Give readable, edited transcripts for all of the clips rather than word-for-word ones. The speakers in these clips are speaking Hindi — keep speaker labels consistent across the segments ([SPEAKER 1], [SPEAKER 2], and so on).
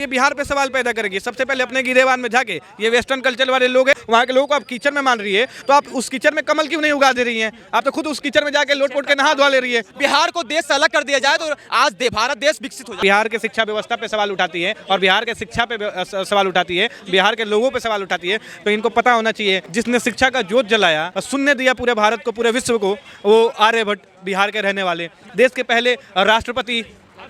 [SPEAKER 1] ये बिहार पे सवाल पैदा करेगी। सबसे पहले अपने गिरेबान में जाके, ये वेस्टर्न कल्चर वाले लोग हैं, वहाँ के लोगों को आप कीचड़ में मान रही है, तो आप उस कीचड़ में कमल क्यों नहीं उगा दे रही हैं? आप तो खुद उस कीचड़ में जाके लोट पोट के नहा धोआ ले रही है।
[SPEAKER 2] बिहार को देश से अलग कर दिया जाए तो आज भारत देश विकसित हो जाए।
[SPEAKER 1] बिहार के शिक्षा व्यवस्था पे सवाल उठाती है और बिहार के शिक्षा पे सवाल उठाती है, बिहार के लोगों पे सवाल उठाती है, तो इनको पता होना चाहिए जिसने शिक्षा का जोत जलाया, शून्य दिया पूरे भारत को, पूरे विश्व को, वो आर्यभट्ट बिहार के रहने वाले, देश के पहले राष्ट्रपति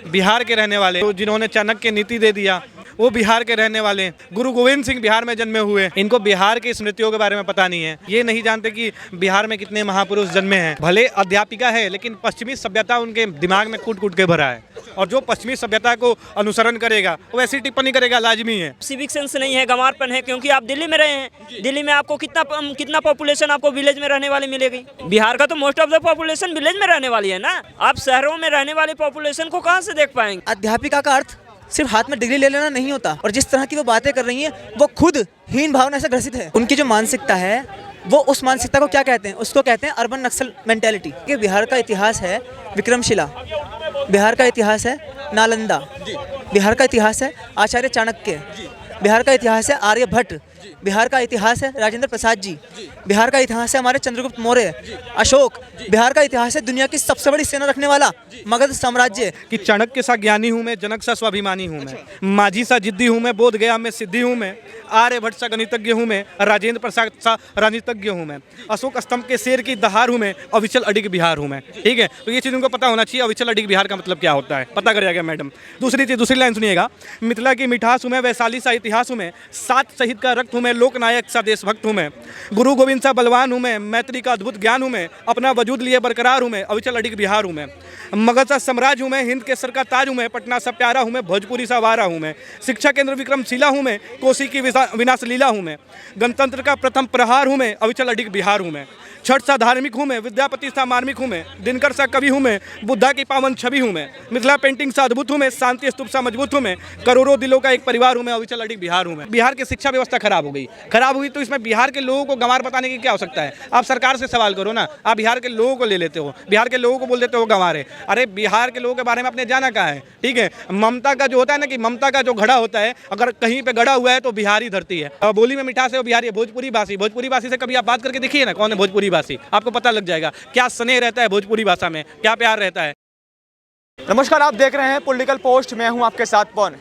[SPEAKER 1] बिहार के रहने वाले, तो जिन्होंने चाणक्य नीति दे दिया वो बिहार के रहने वाले, गुरु गोविंद सिंह बिहार में जन्मे हुए। इनको बिहार की स्मृतियों के बारे में पता नहीं है, ये नहीं जानते कि बिहार में कितने महापुरुष जन्मे हैं। भले अध्यापिका है लेकिन पश्चिमी सभ्यता उनके दिमाग में कूट कूट के भरा है, और जो पश्चिमी सभ्यता को अनुसरण करेगा वो ऐसी टिप्पणी करेगा लाजमी है।
[SPEAKER 3] सिविक सेंस नहीं है, गंवारपन है, क्योंकि आप दिल्ली में रहे हैं। दिल्ली में आपको कितना पॉपुलेशन आपको विलेज में रहने वाली मिलेगी? बिहार का तो most of the population village में रहने वाली है ना। आप शहरों में रहने वाले पॉपुलेशन को कहाँ से देख पाएंगे?
[SPEAKER 4] अध्यापिका का अर्थ सिर्फ हाथ में डिग्री ले लेना नहीं होता, और जिस तरह की वो बातें कर रही हैं वो खुद हीन भावना से ग्रसित है। उनकी जो मानसिकता है वो उस मानसिकता को क्या कहते हैं? उसको कहते हैं अर्बन नक्सल मेंटेलिटी। कि बिहार का इतिहास है विक्रमशिला, बिहार का इतिहास है नालंदा, बिहार का इतिहास है आचार्य चाणक्य, बिहार का इतिहास है आर्यभट्ट, बिहार का इतिहास है राजेंद्र प्रसाद जी, बिहार का इतिहास है हमारे चंद्रगुप्त मौर्य, अशोक, बिहार का इतिहास है दुनिया की सबसे बड़ी सेना रखने वाला मगध साम्राज्य।
[SPEAKER 1] कि चाणक्य सा ज्ञानी हूँ मैं, जनक सा स्वाभिमानी हूँ मैं, माझी सा जिद्दी हूँ मैं, बोध गया में सिद्धि हूँ मैं, आर्यभट्ट सा गणितज्ञ हूँ मैं, राजेंद्र प्रसाद सा राजनीतिज्ञ हूँ मैं, अशोक स्तंभ के शेर की दहार हूँ मैं, अविचल अडिग बिहार हूँ मैं। ठीक है, तो ये चीज़ उनको पता होना चाहिए, अविचल अडिग बिहार का मतलब क्या होता है, पता कर जाएगा मैडम। दूसरी चीज़, दूसरी लाइन सुनिएगा, मिथिला की मिठास हूँ मैं, वैशाली सा इतिहास हूँ मैं, 7 शहीद का रक्त हूँ मैं, लोकनायक सा देशभक्त हूँ मैं, गुरु गोविंद सा बलवान हूँ मैं, मैत्री का अद्भुत ज्ञान हूँ मैं, अपना वजूद लिए बरकरार हूँ मैं, अविचल अडिग बिहार हूँ मैं, मगध सा सम्राट हूँ मैं, हिंद के सर का ताज हूँ मैं, पटना सा प्यारा हूँ मैं, भोजपुरी सा वारा हूँ मैं, शिक्षा केंद्र विक्रमशिला हूँ मैं, कोसी की विनाश लीला हूँ मैं, गणतंत्र का प्रथम प्रहार हूँ मैं, अविचल अडिग बिहार हूँ मैं, छठ सा धार्मिक हूँ मैं, विद्यापति सा मार्मिक हूँ मैं, दिनकर सा कवि हूँ मैं, बुद्धा की पावन छवि हूँ मैं, मिथिला पेंटिंग सा अद्भुत हूँ मैं, शांति स्तूप सा मजबूत हूँ मैं, करोड़ों दिलों का एक परिवार हूँ मैं, अविचल अडिग बिहार हूँ मैं। बिहार की शिक्षा व्यवस्था खराब हो गई, खराब हुई तो इसमें बिहार के लोगों को गंवार बताने की क्या आवश्यकता है? आप सरकार से सवाल करो ना, आप बिहार के लोगों को ले लेते हो, बिहार के लोगों को बोल देते हो गंवार है। अरे बिहार के लोगों के बारे में आपने जाना कहाँ है? ठीक है, ममता का जो होता है ना, कि ममता का जो घड़ा होता है, अगर कहीं पे गड़ा हुआ है तो बिहारी धरती है। बोली में मिठास है वो बिहारी है। भोजपुरी भाषी से कभी आप बात करके देखिए ना, कौन है भोजपुरी भाषी, आपको पता लग जाएगा क्या स्नेह रहता है भोजपुरी भाषा में, क्या प्यार रहता है।
[SPEAKER 2] नमस्कार, आप देख रहे हैं पॉलिटिकल पोस्ट, मैं हूं आपके साथ पवन।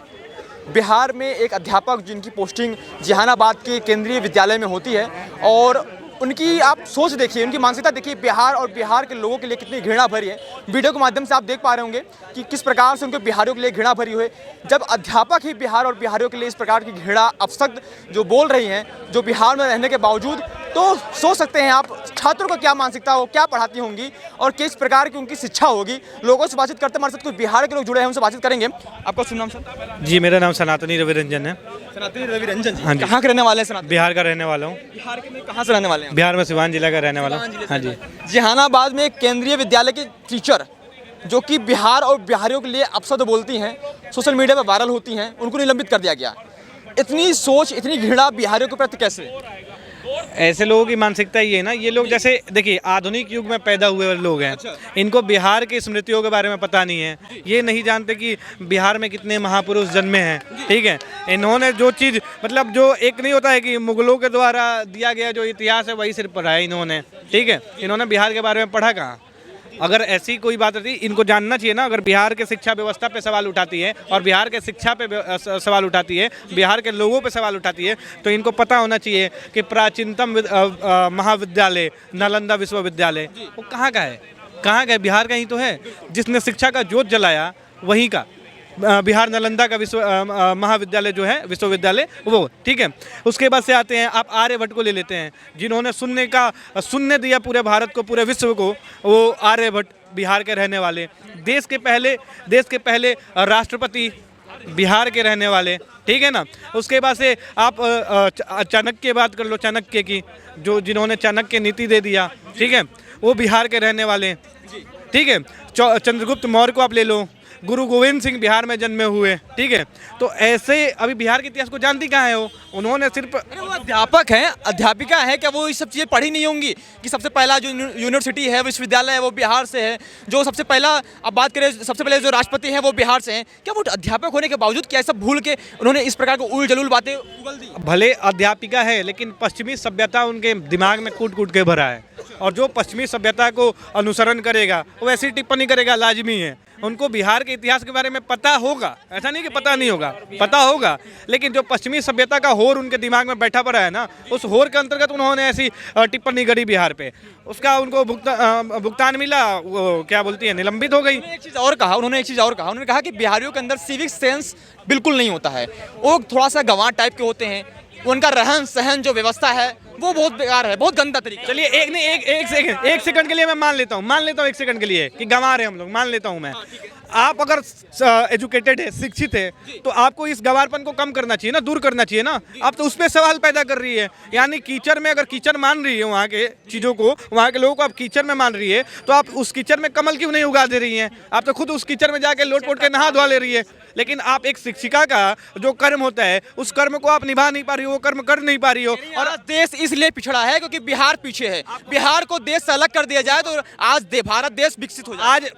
[SPEAKER 2] बिहार में एक अध्यापक जिनकी पोस्टिंग जहानाबाद के केंद्रीय विद्यालय में होती है, और उनकी आप सोच देखिए, उनकी मानसिकता देखिए, बिहार और बिहार के लोगों के लिए कितनी घृणा भरी है। वीडियो के माध्यम से आप देख पा रहे होंगे कि किस प्रकार से उनके बिहारियों के लिए घृणा भरी हुई है। जब अध्यापक ही बिहार और बिहारियों के लिए इस प्रकार की घृणा अपशब्द जो बोल रही हैं, जो बिहार में रहने के बावजूद, तो सोच सकते हैं आप छात्रों को क्या मानसिकता हो, क्या पढ़ाती होंगी और किस प्रकार की उनकी शिक्षा होगी। लोगों से बातचीत करते हमारे साथ कुछ बिहार के लोग जुड़े हैं, उनसे बातचीत करेंगे। आपका शुभ नाम सर?
[SPEAKER 1] जी, मेरा नाम सनातनी रवि रंजन है।
[SPEAKER 2] सनातनी रवि रंजन जी,
[SPEAKER 1] हाँ जी।
[SPEAKER 2] कहाँ के रहने वाले हैं सनातनी?
[SPEAKER 1] बिहार का रहने वाला हूँ।
[SPEAKER 2] बिहार के में कहाँ से रहने वाले हैं?
[SPEAKER 1] बिहार में सिवान जिला का रहने वाला हूँ। हाँ जी।
[SPEAKER 2] जहानाबाद में एक केंद्रीय विद्यालय के टीचर जो कि बिहार और बिहारियों के लिए अपशब्द बोलती हैं, सोशल मीडिया पर वायरल होती हैं, उनको निलंबित कर दिया गया। इतनी सोच, इतनी घृणा बिहारियों के प्रति कैसे?
[SPEAKER 1] ऐसे लोगों की मानसिकता ये है ना, ये लोग जैसे देखिए आधुनिक युग में पैदा हुए लोग हैं, इनको बिहार की स्मृतियों के बारे में पता नहीं है, ये नहीं जानते कि बिहार में कितने महापुरुष जन्मे हैं। ठीक है, इन्होंने जो चीज़, मतलब जो एक नहीं होता है कि मुगलों के द्वारा दिया गया जो इतिहास है वही सिर्फ पढ़ा है इन्होंने। ठीक है, इन्होंने बिहार के बारे में पढ़ा कहाँ? अगर ऐसी कोई बात रहती, इनको जानना चाहिए ना, अगर बिहार के शिक्षा व्यवस्था पे सवाल उठाती है और बिहार के शिक्षा पे सवाल उठाती है, बिहार के लोगों पे सवाल उठाती है, तो इनको पता होना चाहिए कि प्राचीनतम महाविद्यालय नालंदा विश्वविद्यालय वो कहाँ का है? कहाँ का है? बिहार का ही तो है। जिसने शिक्षा का जोत जलाया वहीं का बिहार नालंदा का महाविद्यालय जो है, विश्वविद्यालय वो। ठीक है, उसके बाद से आते हैं आप आर्यभट्ट को ले लेते हैं, जिन्होंने शून्य दिया पूरे भारत को, पूरे विश्व को, वो आर्यभट्ट बिहार के रहने वाले, देश के पहले राष्ट्रपति बिहार के रहने वाले। ठीक है ना, उसके बाद से आप चाणक्य की बात कर लो, चाणक्य की, जो जिन्होंने चाणक्य नीति दे दिया। ठीक है, वो बिहार के रहने वाले। ठीक है, चंद्रगुप्त मौर्य को आप ले लो, गुरु गोविंद सिंह बिहार में जन्मे हुए, ठीक है। तो ऐसे अभी बिहार के इतिहास को जानती कहाँ है वो, उन्होंने सिर्फ
[SPEAKER 2] अरे वो अध्यापक हैं, अध्यापिका हैं, क्या वो ये सब चीज़ें पढ़ी नहीं होंगी कि सबसे पहला जो यूनिवर्सिटी है, विश्वविद्यालय है, वो बिहार से है, जो सबसे पहला अब बात करें सबसे पहले जो राष्ट्रपति हैं वो बिहार से हैं, क्या वो अध्यापक होने के बावजूद क्या सब भूल के उन्होंने इस प्रकार की उल जलूल बातें उगल दी?
[SPEAKER 1] भले अध्यापिका है लेकिन पश्चिमी सभ्यता उनके दिमाग में कूट कूट के भरा है, और जो पश्चिमी सभ्यता को अनुसरण करेगा वो ऐसी टिप्पणी करेगा, लाजमी है। उनको बिहार के इतिहास के बारे में पता होगा, ऐसा नहीं कि पता नहीं होगा, पता होगा, लेकिन जो पश्चिमी सभ्यता का होर उनके दिमाग में बैठा पड़ा है ना, उस होर के अंतर्गत उन्होंने ऐसी टिप्पणी करी बिहार पे, उसका उनको भुगतान मिला, वो क्या बोलती है, निलंबित हो गई।
[SPEAKER 2] उन्होंने एक चीज़ और कहा, उन्होंने कहा कि बिहारियों के अंदर सिविक सेंस बिल्कुल नहीं होता है, वो थोड़ा सा गंवार टाइप के होते हैं, उनका रहन सहन जो व्यवस्था है वो बहुत बेकार है, बहुत गंदा तरीका।
[SPEAKER 1] चलिए एक सेकंड के लिए मैं मान लेता हूँ एक सेकंड के लिए कि गंवार है हम लोग, मान लेता हूँ मैं। आप अगर एजुकेटेड है, शिक्षित है, तो आपको इस गंवारपन को कम करना चाहिए ना, दूर करना चाहिए ना। आप तो उस पर सवाल पैदा कर रही है, यानी कीचड़ में अगर कीचड़ मान रही है वहाँ के चीज़ों को, वहाँ के लोगों को आप कीचड़ में मान रही है, तो आप उस कीचड़ में कमल क्यों नहीं उगा दे रही हैं? आप तो खुद उस कीचड़ में जाके लोट पोट के नहा धोवा ले रही है। लेकिन आप एक शिक्षिका का जो कर्म होता है, उस कर्म को आप निभा नहीं पा रही हो, वो कर्म कर नहीं पा रही हो।
[SPEAKER 2] और आज देश इसलिए पिछड़ा है क्योंकि बिहार पीछे है। बिहार को देश से अलग कर दिया जाए तो आज भारत देश विकसित हो जाए।
[SPEAKER 1] आज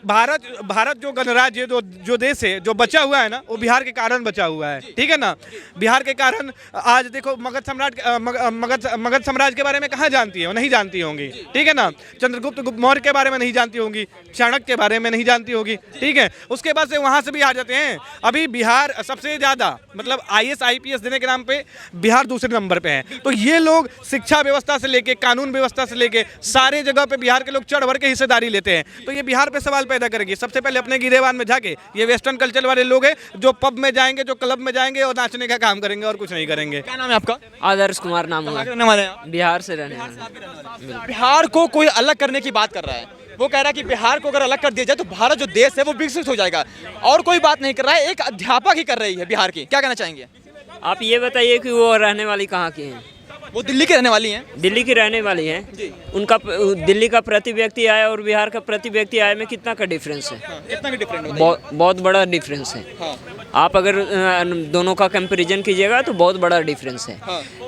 [SPEAKER 1] भारत जो गणराज्य जो देश है, जो बचा हुआ है ना, वो बिहार के कारण बचा हुआ है, ठीक है ना। बिहार के कारण आज देखो, मगध साम्राज्य के बारे में कहाँ जानती है, वो नहीं जानती होंगी, ठीक है ना। चंद्रगुप्त मौर्य के बारे में नहीं जानती होंगी, चाणक्य के बारे में नहीं जानती होगी, ठीक है। उसके बाद से वहाँ से भी आ जाते हैं। अभी बिहार सबसे ज़्यादा मतलब IAS IPS देने के नाम पे बिहार दूसरे नंबर पे है। तो ये लोग शिक्षा व्यवस्था से लेके, कानून व्यवस्था से लेके सारे जगह पे बिहार के लोग चढ़ बढ़ के हिस्सेदारी लेते हैं। तो ये बिहार पे सवाल पैदा करेगी। सबसे पहले अपने गिरेबान में जाके, ये वेस्टर्न कल्चर वाले लोग हैं जो पब में जाएंगे, जो क्लब में जाएंगे और नाचने का काम करेंगे और कुछ नहीं करेंगे।
[SPEAKER 2] क्या नाम है आपका?
[SPEAKER 3] आदर्श कुमार नाम हुआ,
[SPEAKER 2] रहने वाले हैं आप?
[SPEAKER 3] बिहार से रहने वाले।
[SPEAKER 2] बिहार को कोई अलग करने की बात कर रहा है, वो कह रहा है कि बिहार को अगर अलग कर दिया जाए तो भारत जो देश है वो विकसित हो जाएगा, और कोई बात नहीं कर रहा है, एक अध्यापक ही कर रही है बिहार की। क्या कहना चाहेंगे
[SPEAKER 3] आप ये बताइए कि वो रहने वाली कहाँ की हैं?
[SPEAKER 2] वो दिल्ली की रहने वाली हैं।
[SPEAKER 3] दिल्ली की रहने वाली हैं। उनका दिल्ली का प्रति व्यक्ति आय और बिहार का प्रति व्यक्ति आय में कितना का डिफरेंस है?
[SPEAKER 2] कितना भी डिफरेंट है?
[SPEAKER 3] बहुत बड़ा डिफरेंस है। आप अगर दोनों का कंपैरिजन कीजिएगा तो बहुत बड़ा डिफरेंस है।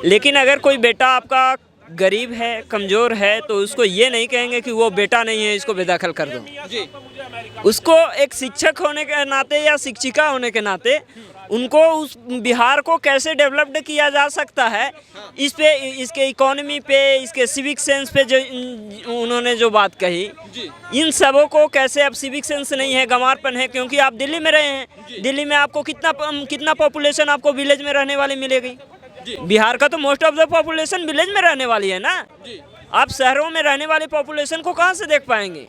[SPEAKER 3] लेकिन अगर कोई बेटा आपका गरीब है, कमज़ोर है, तो उसको ये नहीं कहेंगे कि वो बेटा नहीं है, इसको बेदखल कर दो। उसको एक शिक्षक होने के नाते या शिक्षिका होने के नाते उनको उस बिहार को कैसे डेवलप्ड किया जा सकता है, इस पे, इसके इकोनॉमी पे, इसके सिविक सेंस पे जो उन्होंने जो बात कही, इन सबों को कैसे, अब सिविक सेंस नहीं है, गंवारपन है। क्योंकि आप दिल्ली में रहे हैं, दिल्ली में आपको कितना पॉपुलेशन आपको विलेज में रहने वाली मिलेगी? बिहार का तो most of the population village में रहने वाली है ना। आप शहरों में रहने वाली पॉपुलेशन को कहाँ से देख पाएंगे?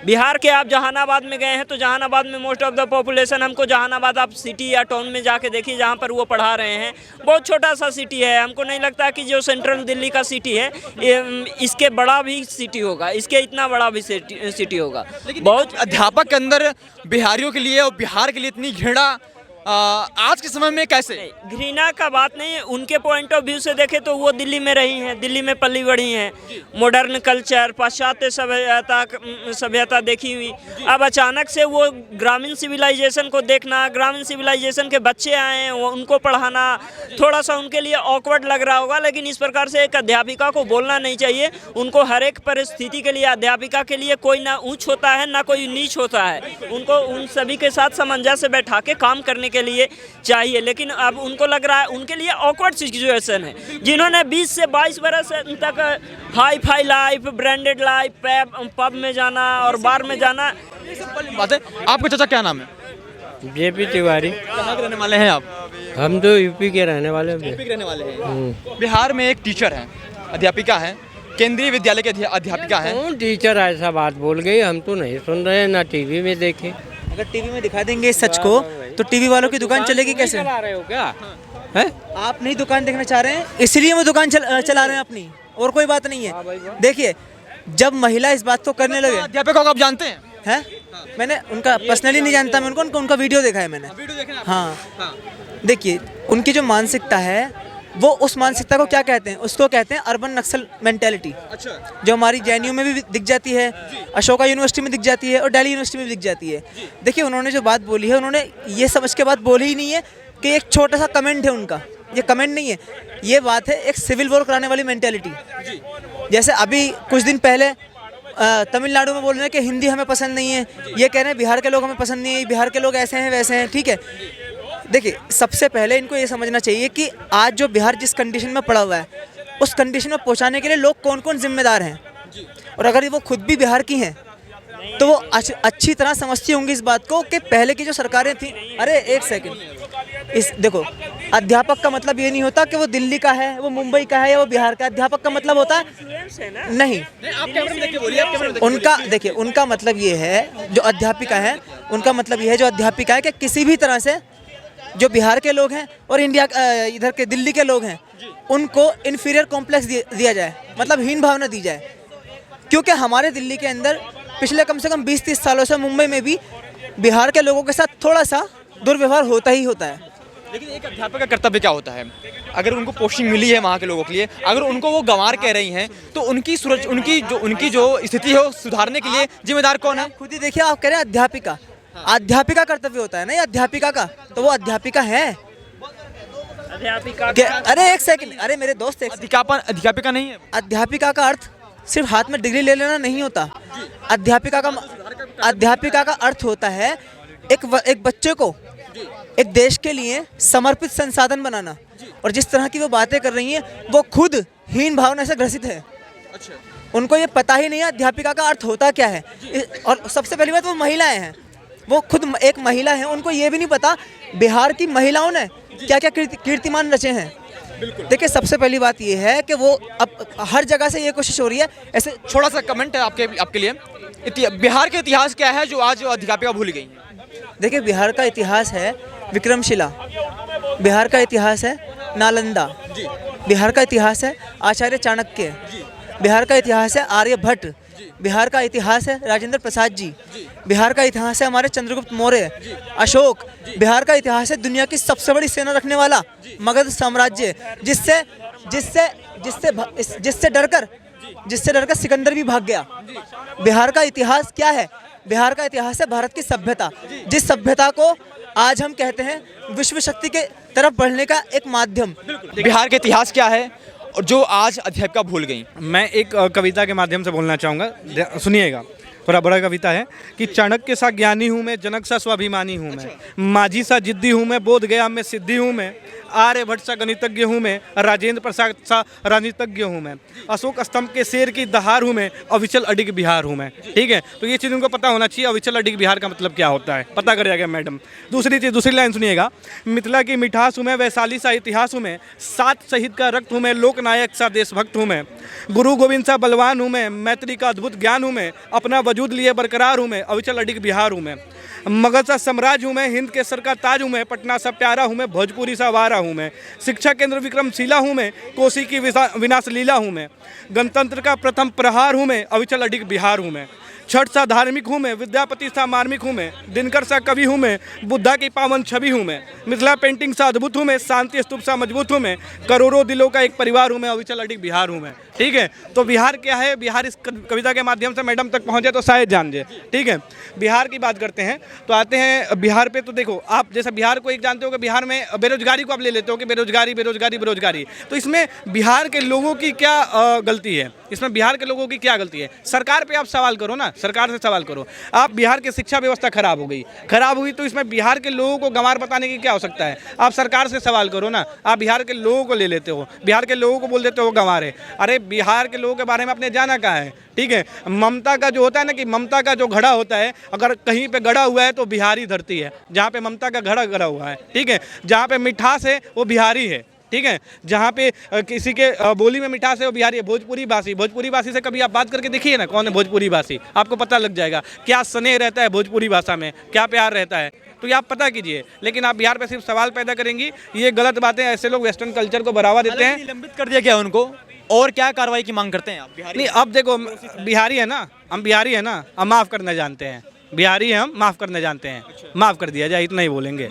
[SPEAKER 3] बिहार के आप जहानाबाद में गए हैं तो जहानाबाद में मोस्ट ऑफ द पॉपुलेशन, हमको जहानाबाद आप सिटी या टाउन में जाके देखिए जहाँ पर वो पढ़ा रहे हैं, बहुत छोटा सा सिटी है। हमको नहीं लगता कि जो सेंट्रल दिल्ली का सिटी है इसके बड़ा भी सिटी होगा, इसके इतना बड़ा भी सिटी होगा।
[SPEAKER 2] बहुत अध्यापक के अंदर बिहारियों के लिए और बिहार के लिए इतनी घृणा आज के समय में कैसे?
[SPEAKER 3] घृणा का बात नहीं है, उनके पॉइंट ऑफ व्यू से देखें तो वो दिल्ली में रही हैं, दिल्ली में पली बढ़ी हैं, मॉडर्न कल्चर, पाश्चात्य सभ्यता देखी हुई। अब अचानक से वो ग्रामीण सिविलाइजेशन को देखना, ग्रामीण सिविलाइजेशन के बच्चे आए हैं उनको पढ़ाना, थोड़ा सा उनके लिए ऑकवर्ड लग रहा होगा। लेकिन इस प्रकार से एक अध्यापिका को बोलना नहीं चाहिए। उनको हर एक परिस्थिति के लिए, अध्यापिका के लिए कोई ना ऊँच होता है ना कोई नीच होता है। उनको उन सभी के साथ सामंजस्य बैठा के काम करने के लिए चाहिए। लेकिन अब उनको लग रहा है उनके लिए ऑकवर्ड सिचुएशन है। जिन्होंने 20 से 22 बरस तक hi fi life, branded life, pub में जाना और बार में जाना।
[SPEAKER 2] बात है। आपका चाचा क्या नाम है?
[SPEAKER 5] JP तिवारी।
[SPEAKER 2] कहाँ के रहने वाले हैं आप?
[SPEAKER 5] हम तो यूपी के रहने वाले हैं।
[SPEAKER 2] यूपी के रहने वाले हैं। बिहार में एक टीचर है, अध्यापिका है, केंद्रीय विद्यालय के अध्यापिका है।
[SPEAKER 5] कौन टीचर ऐसा बात बोल गई? हम तो नहीं सुन रहे, ना टीवी में देखे।
[SPEAKER 4] अगर टीवी में दिखा देंगे सच को तो टीवी वालों की दुकान चलेगी कैसे?
[SPEAKER 5] चला रहे हो क्या? है?
[SPEAKER 4] आप नहीं दुकान देखना चाह रहे हैं, इसलिए वो दुकान चला रहे हैं अपनी, और कोई बात नहीं है। देखिए, जब महिला इस बात को करने लगे,
[SPEAKER 2] अध्यापकों को आप जानते हैं?
[SPEAKER 4] हैं? मैंने उनका पर्सनली नहीं जानता, मैं उनका वीडियो देखा है मैंने।
[SPEAKER 2] वीडियो देखे ना?
[SPEAKER 4] हाँ, देखिए उनकी जो मानसिकता है वो उस मानसिकता को क्या कहते हैं, उसको कहते हैं अर्बन नक्सल मेंटेलिटी।
[SPEAKER 2] अच्छा।
[SPEAKER 4] जो हमारी जेएनयू में भी दिख जाती है, अशोका यूनिवर्सिटी में दिख जाती है और दिल्ली यूनिवर्सिटी में भी दिख जाती है। देखिए उन्होंने जो बात बोली है, उन्होंने ये समझ के बात बोली ही नहीं है कि एक छोटा सा कमेंट है उनका, ये कमेंट नहीं है, ये बात है एक सिविल वॉर कराने वाली मेंटेलिटी। जैसे अभी कुछ दिन पहले तमिलनाडु में बोल रहे हैं कि हिंदी हमें पसंद नहीं है, ये कह रहे हैं बिहार के लोग हमें पसंद नहीं है, बिहार के लोग ऐसे हैं वैसे हैं। ठीक है, देखिए सबसे पहले इनको ये समझना चाहिए कि आज जो बिहार जिस कंडीशन में पड़ा हुआ है, उस कंडीशन में पहुंचाने के लिए लोग कौन कौन जिम्मेदार हैं, और अगर वो खुद भी बिहार की हैं तो वो अच्छी तरह समझती होंगी इस बात को कि पहले की जो सरकारें थी। अरे एक सेकंड, इस देखो, अध्यापक का मतलब ये नहीं होता कि वो दिल्ली का है, वो मुंबई का है या वो बिहार का। अध्यापक का मतलब होता है नहीं, उनका देखिए उनका मतलब ये है, जो अध्यापिका है उनका मतलब ये है, जो अध्यापिका है कि किसी भी तरह से जो बिहार के लोग हैं और इंडिया इधर के दिल्ली के लोग हैं उनको इन्फीरियर कॉम्प्लेक्स दिया जाए, मतलब हीन भावना दी जाए। क्योंकि हमारे दिल्ली के अंदर पिछले कम से कम 20-30 सालों से मुंबई में भी बिहार के लोगों के साथ थोड़ा सा दुर्व्यवहार होता ही होता है।
[SPEAKER 2] लेकिन एक अध्यापक का कर्तव्य क्या होता है, अगर उनको पोस्टिंग मिली है वहाँ के लोगों के लिए, अगर उनको वो गंवार कह रही हैं तो उनकी जो स्थिति है वो सुधारने के लिए जिम्मेदार कौन है?
[SPEAKER 4] खुद ही देखिए, आप कह रहे हैं अध्यापिका, अध्यापिका कर्तव्य होता है ना, ये अध्यापिका का, तो वो अध्यापिका है। अरे एक सेकंड, अरे मेरे दोस्त,
[SPEAKER 2] अध्यापिका नहीं है।
[SPEAKER 4] अध्यापिका का अर्थ सिर्फ हाथ में डिग्री ले लेना नहीं होता। अध्यापिका का अर्थ होता है एक बच्चे को एक देश के लिए समर्पित संसाधन बनाना। और जिस तरह की वो बातें कर रही हैं वो खुद हीन भावना से ग्रसित है। उनको ये पता ही नहीं है अध्यापिका का अर्थ होता क्या है। और सबसे पहली बात, वो महिलाएं हैं, वो खुद एक महिला है, उनको ये भी नहीं पता बिहार की महिलाओं ने क्या क्या कीर्तिमान रचे हैं। देखिए सबसे पहली बात ये है कि वो अब हर जगह से ये कोशिश हो रही है ऐसे।
[SPEAKER 2] छोटा सा कमेंट है आपके लिए, बिहार के इतिहास क्या है जो आज अध्यापिका भूल गई?
[SPEAKER 4] देखिए बिहार का इतिहास है विक्रमशिला, बिहार का इतिहास है नालंदा, बिहार का इतिहास है आचार्य चाणक्य, बिहार का इतिहास है आर्यभट्ट, बिहार का इतिहास है राजेंद्र प्रसाद जी, बिहार का इतिहास है हमारे चंद्रगुप्त मौर्य, अशोक, बिहार का इतिहास है दुनिया की सबसे बड़ी सेना रखने वाला मगध साम्राज्य, जिससे डरकर सिकंदर भी भाग गया। बिहार का इतिहास क्या है? बिहार का इतिहास है भारत की सभ्यता, जिस सभ्यता को आज हम कहते हैं विश्व शक्ति के तरफ बढ़ने का एक माध्यम।
[SPEAKER 2] बिहार का इतिहास क्या है और जो आज अध्यापिका भूल गई?
[SPEAKER 1] मैं एक कविता के माध्यम से बोलना चाहूँगा, सुनिएगा। थोड़ा बड़ा कविता है कि चाणक्य सा ज्ञानी हूँ मैं, जनक सा स्वाभिमानी हूँ मैं, माझी सा जिद्दी हूँ मैं, बोध गया में सिद्धि हूँ मैं, आर्यभट्ट सा गणितज्ञ हूँ मैं, राजेंद्र प्रसाद सा राजनीतिज्ञ हूँ मैं, अशोक स्तंभ के शेर की दहार हूँ मैं, अविचल अडिग बिहार हूँ मैं। ठीक है, तो ये चीज़ उनको पता होना चाहिए, अविचल अडिग बिहार का मतलब क्या होता है, पता करिएगा मैडम। दूसरी लाइन सुनिएगा, मिथिला की मिठास हूँ मैं, वैशाली सा इतिहास हूँ मैं, 7 शहीद का रक्त हूँ मैं, लोकनायक सा देशभक्त हूँ मैं, गुरु गोविंद सा बलवान हूँ मैं, मैत्री का अद्भुत ज्ञान हूँ मैं, अपना वजूद लिए बरकरार हूँ मैं, अविचल अडिग बिहार हूँ मैं, मगध सा साम्राज्य हूँ मैं, हिंद के सर का ताज हूँ मैं, पटना सा प्यारा हूँ मैं, भोजपुरी सा वारा हूँ मैं, शिक्षा केंद्र विक्रमशिला हूँ मैं, कोसी की विनाश लीला हूँ मैं, गणतंत्र का प्रथम प्रहार हूँ मैं, अविचल अडिग बिहार हूँ मैं, छठ सा धार्मिक हूँ मैं, विद्यापति सा मार्मिक हूँ मैं, दिनकर सा कवि हूँ मैं, बुद्धा की पावन छवि हूँ मैं, मिथिला पेंटिंग सा अद्भुत हूँ मैं, शांति स्तूप सा मजबूत हूँ मैं, करोड़ों दिलों का एक परिवार हूँ मैं, अविचल अडिग बिहार हूँ मैं। ठीक है, तो बिहार क्या है, बिहार इस कविता के माध्यम से मैडम तक पहुँचे तो शायद जान जाए। ठीक है, बिहार की बात करते हैं तो आते हैं बिहार पे। तो देखो आप जैसे बिहार को एक जानते हो कि बिहार में बेरोजगारी को आप ले लेते हो कि बेरोजगारी, तो इसमें बिहार के लोगों की क्या गलती है? इसमें बिहार के लोगों की क्या गलती है? सरकार पे आप सवाल करो ना, सरकार से सवाल करो। आप बिहार की शिक्षा व्यवस्था खराब हुई तो इसमें बिहार के लोगों को गंवार बताने की क्या हो सकता है? आप सरकार से सवाल करो ना। आप बिहार के लोगों को ले लेते हो, बिहार के लोगों को बोल देते हो गंवार है। अरे बिहार के लोगों के बारे में आपने जाना कहाँ है? ठीक है, ममता का जो होता है ना, कि ममता का जो घड़ा होता है अगर कहीं पे गड़ा हुआ है तो बिहारी धरती है, जहाँ पे ममता का घड़ा गड़ा हुआ है। ठीक है, जहाँ पे मिठास है वो बिहारी है। ठीक है, जहाँ पे किसी के बोली में मिठास है वो बिहारी है। भोजपुरी भाषी से कभी आप बात करके देखिए ना, कौन है भोजपुरी भाषी, आपको पता लग जाएगा क्या स्नेह रहता है भोजपुरी भाषा में, क्या प्यार रहता है, तो ये आप पता कीजिए। लेकिन आप बिहार पे सिर्फ सवाल पैदा करेंगी, ये गलत बातें। ऐसे लोग वेस्टर्न कल्चर को बढ़ावा देते हैं।
[SPEAKER 2] निलंबित कर दिया गया उनको, और क्या कार्रवाई की मांग करते हैं आप?
[SPEAKER 1] नहीं, अब देखो बिहारी है ना, हम बिहारी है ना, हम माफ़ करना जानते हैं, बिहारी हैं हम, माफ़ करना जानते हैं, माफ़ कर दिया जाए, इतना ही बोलेंगे।